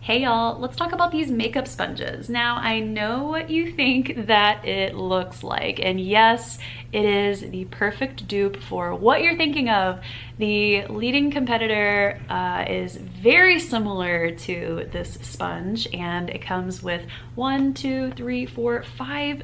Hey y'all, let's talk about these makeup sponges. Now, I know what you think that it looks like, and yes, it is the perfect dupe for what you're thinking of. The leading competitor is very similar to this sponge, and it comes with 5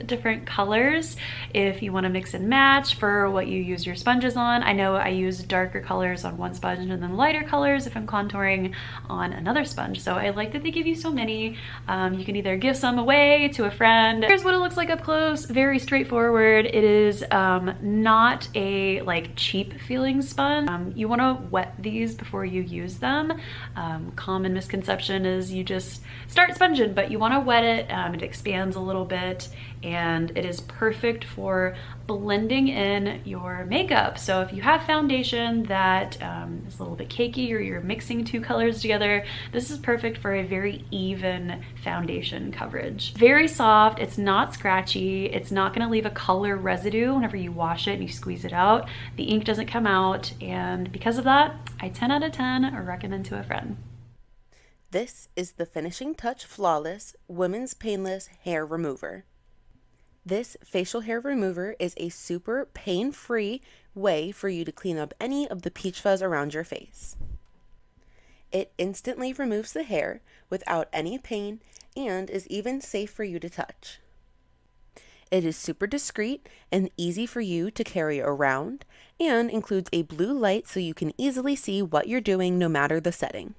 different colors if you want to mix and match for what you use your sponges on. I know I use darker colors on one sponge and then lighter colors if I'm contouring on another sponge, so I like that they give you so many. You can either give some away to a friend. Here's what it looks like up close. Very straightforward. It is not a cheap feeling sponge. You want to wet these before you use them. Common misconception is you just start sponging, but you want to wet it. It expands a little bit, and it is perfect for blending in your makeup. So if you have foundation that is a little bit cakey, or you're mixing two colors together, this is perfect for a very even foundation coverage. Very soft, it's not scratchy, it's not gonna leave a color residue whenever you wash it and you squeeze it out. The ink doesn't come out, and because of that, I 10 out of 10 recommend to a friend. This is the Finishing Touch Flawless Women's Painless Hair Remover. This facial hair remover is a super pain-free way for you to clean up any of the peach fuzz around your face. It instantly removes the hair without any pain and is even safe for you to touch. It is super discreet and easy for you to carry around, and includes a blue light so you can easily see what you're doing no matter the setting.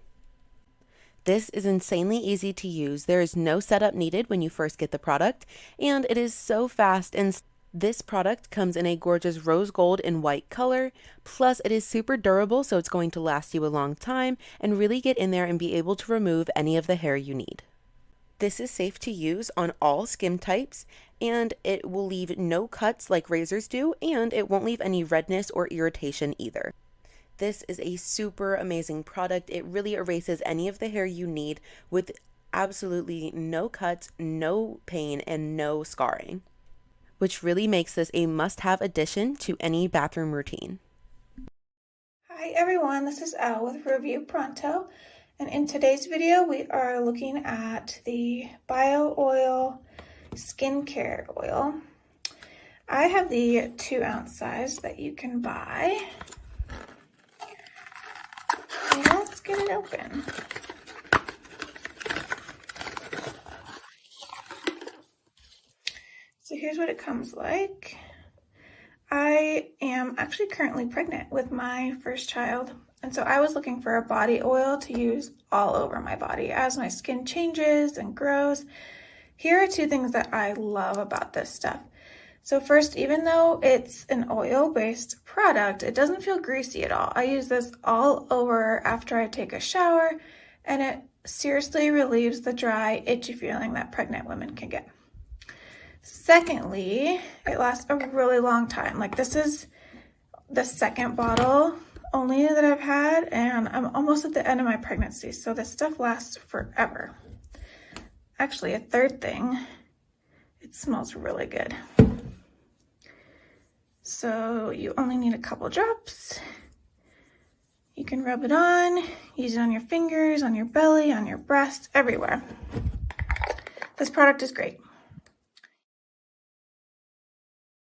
This is insanely easy to use. There is no setup needed when you first get the product, and it is so fast. And this product comes in a gorgeous rose gold and white color, plus it is super durable, so it's going to last you a long time and really get in there and be able to remove any of the hair you need. This is safe to use on all skin types, and it will leave no cuts like razors do, and it won't leave any redness or irritation either. This is a super amazing product. It really erases any of the hair you need with absolutely no cuts, no pain, and no scarring, which really makes this a must-have addition to any bathroom routine. Hi everyone, this is Elle with Review Pronto, and in today's video we are looking at the Bio Oil Skincare Oil. I have the 2-ounce size that you can buy. Let's get it open. So here's what it comes like. I am actually currently pregnant with my first child, and so I was looking for a body oil to use all over my body as my skin changes and grows. Here are 2 things that I love about this stuff. So first, even though it's an oil-based product, it doesn't feel greasy at all. I use this all over after I take a shower, and it seriously relieves the dry, itchy feeling that pregnant women can get. Secondly, it lasts a really long time. This is the 2nd bottle only that I've had, and I'm almost at the end of my pregnancy, so this stuff lasts forever. Actually, a 3rd thing, it smells really good. So you only need a couple drops. You can rub it on, use it on your fingers, on your belly, on your breast, everywhere. This product is great.